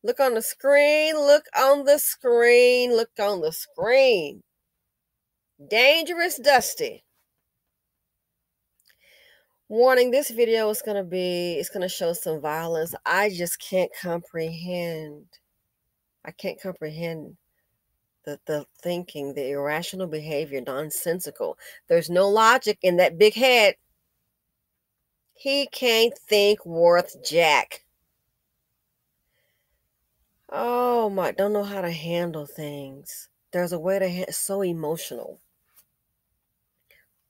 Look on the screen. Look on the screen. Look on the screen. Dangerous Dusty. Warning, this video is going to show some violence. I just can't comprehend. I can't comprehend the thinking, the irrational behavior, nonsensical. There's no logic in that big head. He can't think worth jack. Oh my, don't know how to handle things. There's a way to so emotional.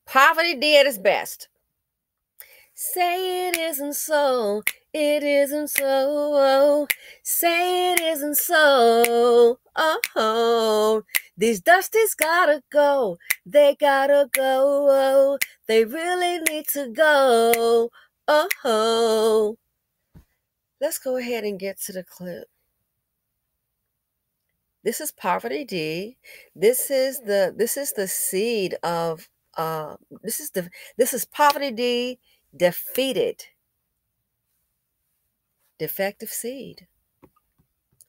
Poverty D at its best. Say it isn't so, it isn't so. Say it isn't so. Oh, these dusties gotta go. They gotta go. They really need to go. Oh, let's go ahead and get to the clip. This is Poverty D. This is the seed of this is Poverty D defeated. Defective seed.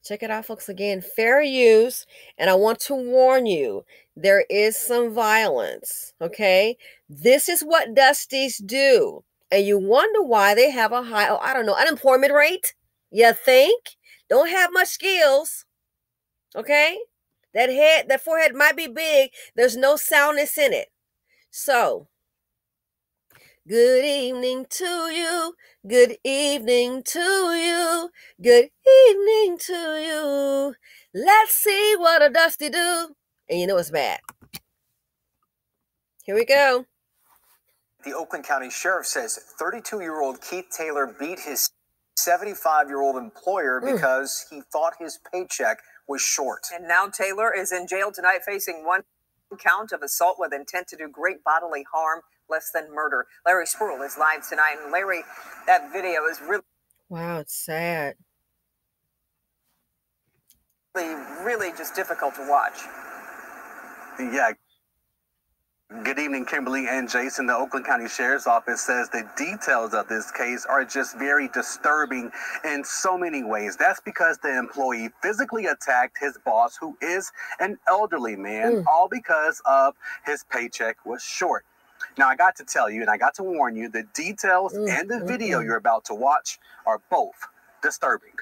Check it out, folks. Again, fair use. And I want to warn you, there is some violence. Okay. This is what Dusties do. And you wonder why they have a high, I don't know, unemployment rate. You think? Don't have much skills. Okay. That forehead might be big. There's no soundness in it. So, good evening to you. Good evening to you. Good evening to you. Let's see what a Dusty do. And you know it's bad. Here we go. The Oakland County Sheriff says 32-year-old Keith Taylor beat his 75-year-old employer because he thought his paycheck was short. And now Taylor is in jail tonight facing one count of assault with intent to do great bodily harm, less than murder. Larry Spruill is live tonight. And Larry, that video is really... Wow, it's sad. Really just difficult to watch. Yeah. Good evening, Kimberly and Jason. The Oakland County Sheriff's Office says the details of this case are just very disturbing in so many ways. That's because the employee physically attacked his boss, who is an elderly man, all because of his paycheck was short. Now, I got to tell you, and I got to warn you, the details and the video you're about to watch are both disturbing.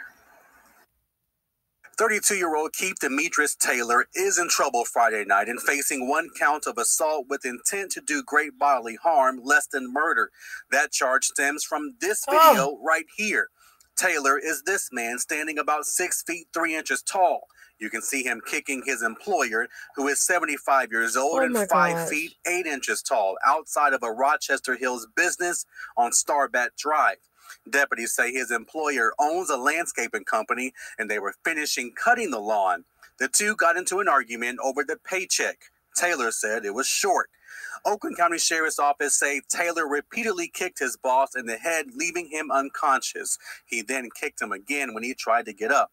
32-year-old Keith Demetrius Taylor is in trouble Friday night and facing one count of assault with intent to do great bodily harm, less than murder. That charge stems from this video right here. Taylor is this man standing about 6 feet 3 inches tall. You can see him kicking his employer, who is 75 years old and 5 feet 8 inches tall, outside of a Rochester Hills business on Starbat Drive. Deputies say his employer owns a landscaping company and they were finishing cutting the lawn. The two got into an argument over the paycheck. Taylor said it was short. Oakland County Sheriff's Office say Taylor repeatedly kicked his boss in the head, leaving him unconscious. He then kicked him again when he tried to get up.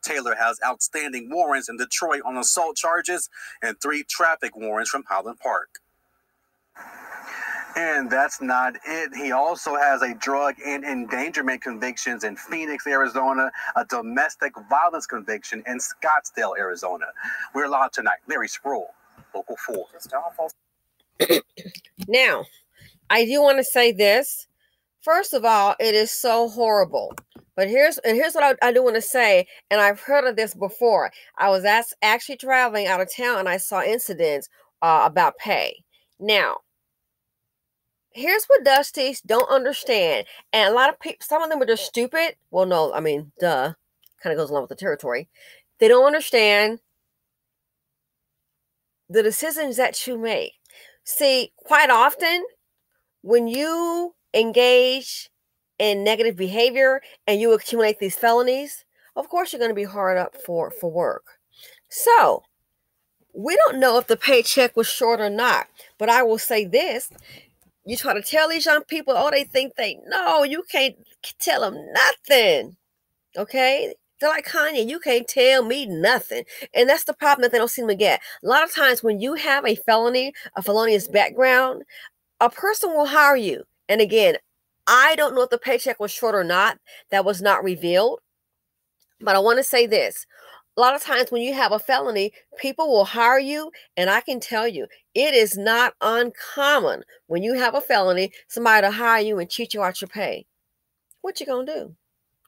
Taylor has outstanding warrants in Detroit on assault charges and 3 traffic warrants from Highland Park. And that's not it. He also has a drug and endangerment convictions in Phoenix, Arizona, a domestic violence conviction in Scottsdale, Arizona. We're live tonight. Larry Spruill, Local 4. Just awful. Now, I do want to say this. First of all, it is so horrible. But here's what I do want to say, and I've heard of this before. I was actually traveling out of town, and I saw incidents about pay. Now, here's what Dusties don't understand. And a lot of people, some of them are just stupid. Well, no, I mean, duh. Kind of goes along with the territory. They don't understand the decisions that you make. See, quite often, when you engage in negative behavior and you accumulate these felonies, of course you're going to be hard up for work. So, we don't know if the paycheck was short or not. But I will say this. You try to tell these young people, oh, they think they know. You can't tell them nothing. Okay? They're like Kanye. You can't tell me nothing. And that's the problem that they don't seem to get. A lot of times when you have a felony, a felonious background, a person will hire you. And again, I don't know if the paycheck was short or not. That was not revealed. But I want to say this. A lot of times when you have a felony, people will hire you, and I can tell you, it is not uncommon when you have a felony, somebody to hire you and cheat you out your pay. What you gonna do?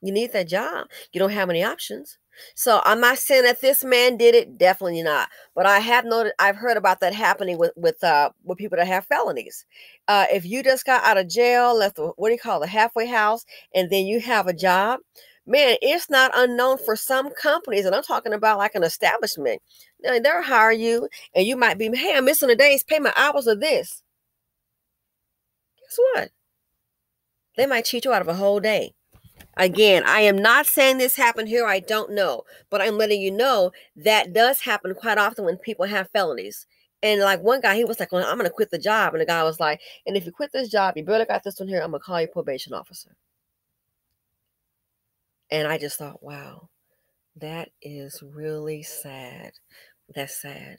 You need that job. You don't have any options. So I'm not saying that this man did it. Definitely not. But I have noted, I've heard about that happening with people that have felonies. If you just got out of jail, left what do you call it, the halfway house, and then you have a job, man, it's not unknown for some companies, and I'm talking about like an establishment. They'll hire you, and you might be, hey, I'm missing a day's pay my hours of this. Guess what? They might cheat you out of a whole day. Again, I am not saying this happened here. I don't know. But I'm letting you know that does happen quite often when people have felonies. And like one guy, he was like, well, I'm going to quit the job. And the guy was like, and if you quit this job, you barely got this one here, I'm going to call you probation officer. And I just thought, wow, that is really sad. That's sad.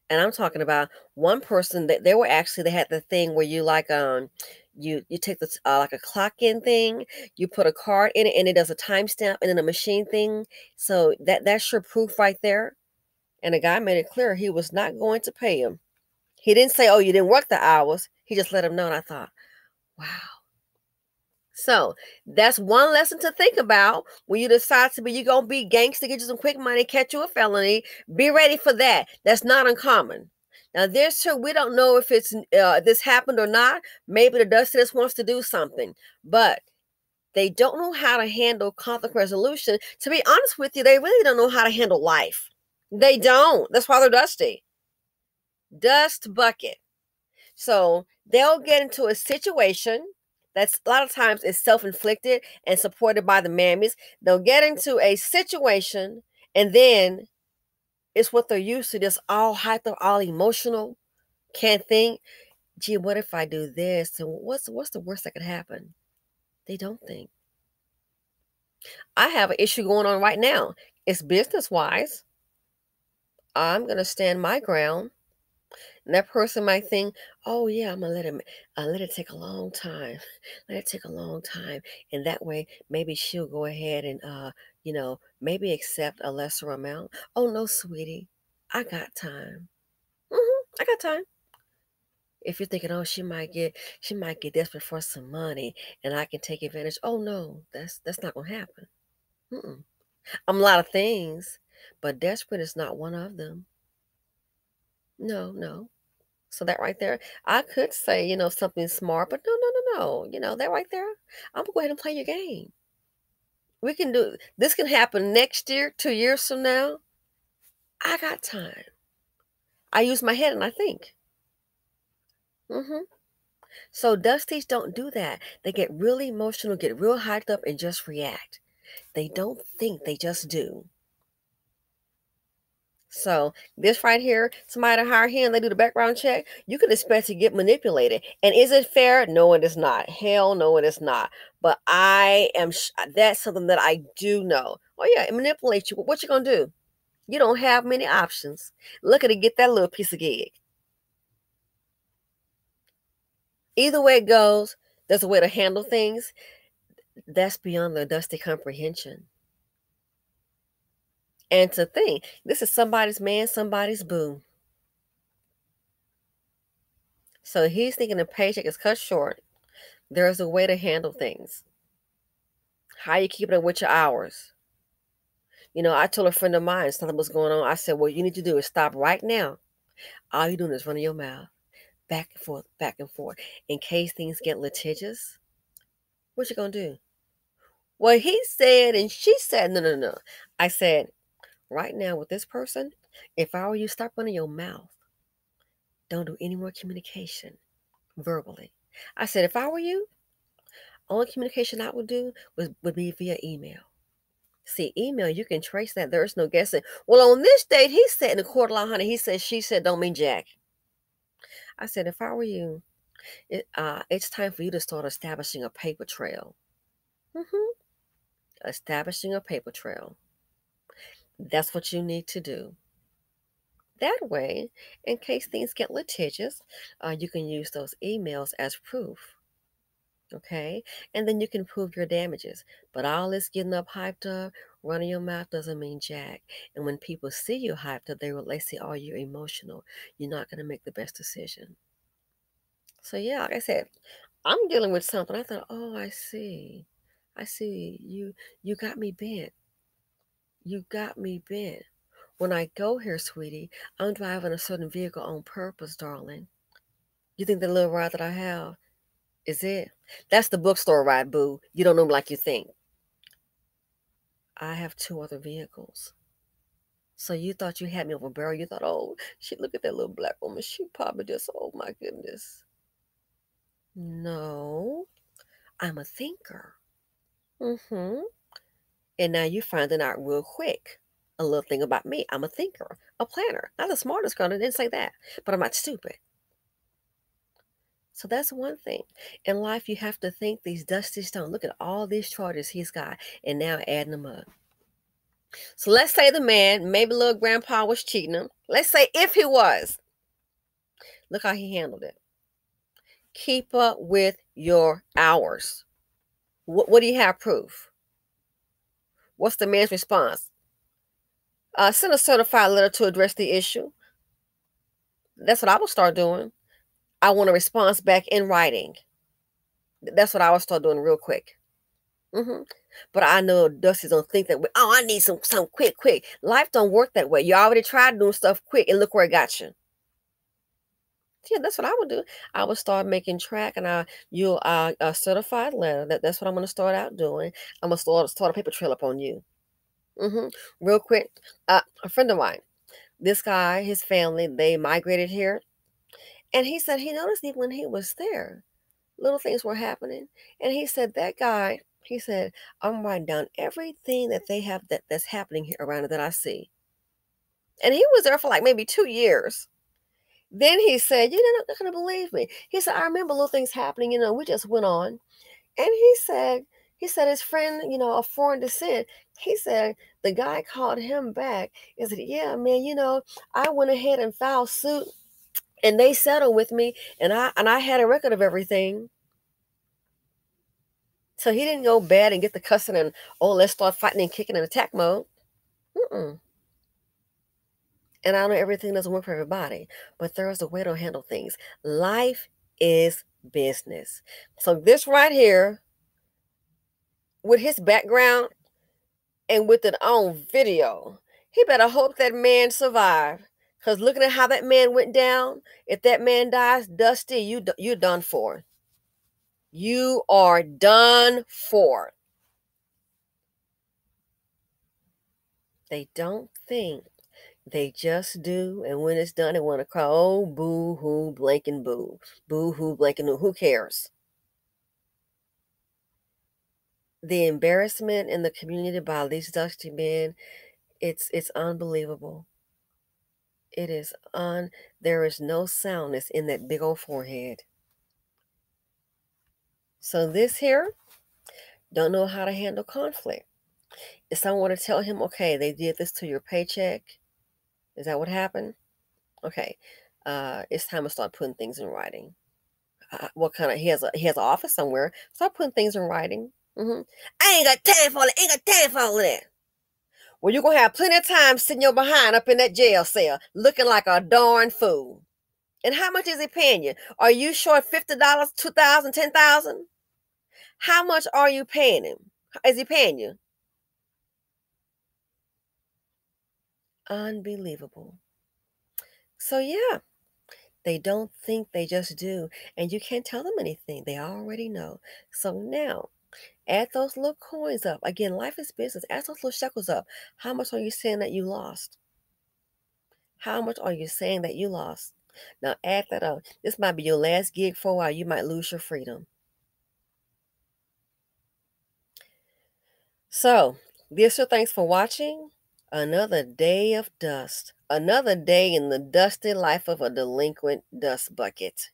And I'm talking about one person that they had the thing where you like you take this like a clock in thing, you put a card in it and it does a timestamp and then a machine thing. So that's your proof right there. And the guy made it clear he was not going to pay him. He didn't say, "Oh, you didn't work the hours." He just let him know. And I thought, wow. So that's one lesson to think about when you decide to be, you're going to be gangster, get you some quick money, catch you a felony. Be ready for that. That's not uncommon. Now, this here, we don't know if it's this happened or not. Maybe the Dusty just wants to do something, but they don't know how to handle conflict resolution. To be honest with you, they really don't know how to handle life. They don't. That's why they're dusty. Dust bucket. So they'll get into a situation that's a lot of times is self-inflicted and supported by the mammies. They'll get into a situation and then it's what they're used to, just all hyped up, all emotional, can't think, gee, what if I do this? And what's the worst that could happen? They don't think. I have an issue going on right now. It's business-wise. I'm going to stand my ground. And that person might think, oh yeah, I'm gonna let it take a long time. Let it take a long time. And that way maybe she'll go ahead and maybe accept a lesser amount. Oh no, sweetie, I got time. I got time. If you're thinking, oh, she might get desperate for some money and I can take advantage. Oh no, that's not gonna happen. I'm a lot of things, but desperate is not one of them. No, no. So that right there, I could say, something smart, but no, no, no, no. That right there, I'm gonna go ahead and play your game. We can do this can happen next year, 2 years from now. I got time. I use my head and I think. So Dusties don't do that. They get really emotional, get real hyped up, and just react. They don't think, they just do. So this right here, somebody to hire him, they do the background check, you can expect to get manipulated. And is it fair? No, it is not. Hell no, it is not. But that's something that I do know. Oh yeah, it manipulates you. What you gonna do? You don't have many options. Look at it, get that little piece of gig. Either way it goes, there's a way to handle things. That's beyond the dusty comprehension. And to think, this is somebody's man, somebody's boo. So he's thinking the paycheck is cut short. There's a way to handle things. How you keeping up with your hours? I told a friend of mine something was going on. I said, what you need to do is stop right now. All you're doing is running your mouth back and forth. In case things get litigious, what you going to do? Well, he said and she said, no, no, no. I said, right now with this person, if I were you, stop running your mouth. Don't do any more communication verbally. I said, if I were you, only communication I would do would be via email. See, email, you can trace that. There's no guessing. Well, on this date, he said in the court line, honey, he said, she said, don't mean jack. I said, if I were you, it's time for you to start establishing a paper trail. Establishing a paper trail. That's what you need to do. That way, in case things get litigious, you can use those emails as proof. Okay? And then you can prove your damages. But all this getting up, hyped up, Running your mouth doesn't mean jack. And when people see you hyped up, they say, oh, you're emotional. You're not going to make the best decision. So yeah, like I said, I'm dealing with something. I thought, oh, I see. I see. You got me bent. You got me bent. When I go here, sweetie, I'm driving a certain vehicle on purpose, darling. You think the little ride that I have is it? That's the bookstore ride, boo. You don't know me like you think. I have 2 other vehicles. So you thought you had me over a barrel. You thought, oh, look at that little black woman. She probably just, oh my goodness. No, I'm a thinker. Mm-hmm. And now you're finding out real quick a little thing about me. I'm a thinker, a planner. Not the smartest girl, I didn't say that, but I'm not stupid. So that's one thing. In life, you have to think these dusty stones. Look at all these charges he's got, and now adding them up. So let's say the man, maybe little grandpa was cheating him. Let's say if he was. Look how he handled it. Keep up with your hours. What do you have proof? What's the man's response? Send a certified letter to address the issue. That's what I will start doing. I want a response back in writing. That's what I will start doing real quick. But I know Dusty's don't think that way. Oh, I need some quick. Life don't work that way. You already tried doing stuff quick, and look where it got you. Yeah, that's what I would do. I would start making track, and a certified letter. That's what I'm gonna start out doing. I'm gonna start a paper trail up on you. Real quick. A friend of mine, this guy, his family, they migrated here, and he said he noticed even when he was there, little things were happening, and he said that guy. He said, I'm writing down everything that they have that's happening here around it that I see. And he was there for like maybe 2 years. Then he said, you're not going to believe me. He said, I remember little things happening, we just went on. And he said his friend, of foreign descent, he said the guy called him back and said, yeah, man, I went ahead and filed suit and they settled with me and I had a record of everything. So he didn't go bad and get the cussing and, oh, let's start fighting and kicking in attack mode. And I know everything doesn't work for everybody, but there is a way to handle things. Life is business. So this right here, with his background and with it on video, he better hope that man survived. Because looking at how that man went down, if that man dies, Dusty, you're done for. You are done for. They don't think. They just do. And when it's done, they want to cry, oh, boo-hoo, blank and boo. Boo-hoo, blank and boo. Who cares? The embarrassment in the community by these dusty men, it's unbelievable. It is there is no soundness in that big old forehead. So this here, don't know how to handle conflict. If someone were to tell him, okay, they did this to your paycheck, is that what happened? Okay, it's time to start putting things in writing. What kind of, he has an office somewhere, start putting things in writing. I ain't got time for it, ain't got time for all of that. Well, you're going to have plenty of time sitting your behind up in that jail cell looking like a darn fool. And how much is he paying you? Are you short $50, $2,000, $10,000? How much are you paying him? Is he paying you? Unbelievable. So yeah, they don't think, they just do. And you can't tell them anything. They already know. So now, add those little coins up. Again, life is business. Add those little shekels up. How much are you saying that you lost? How much are you saying that you lost? Now add that up. This might be your last gig for a while. You might lose your freedom. So, dear sir, thanks for watching. Another day of dust. Another day in the dusty life of a delinquent dust bucket.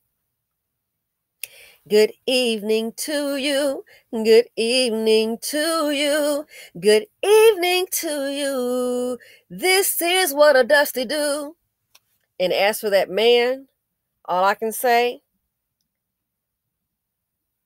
Good evening to you. Good evening to you. Good evening to you. This is what a dusty do. And as for that man, all I can say,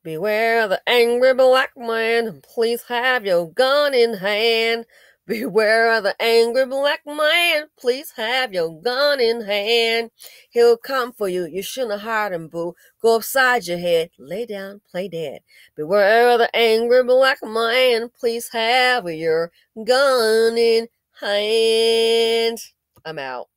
beware the angry black man. Please have your gun in hand. Beware of the angry black man. Please have your gun in hand. He'll come for you. You shouldn't have hired him, boo. Go upside your head. Lay down, play dead. Beware of the angry black man. Please have your gun in hand. I'm out.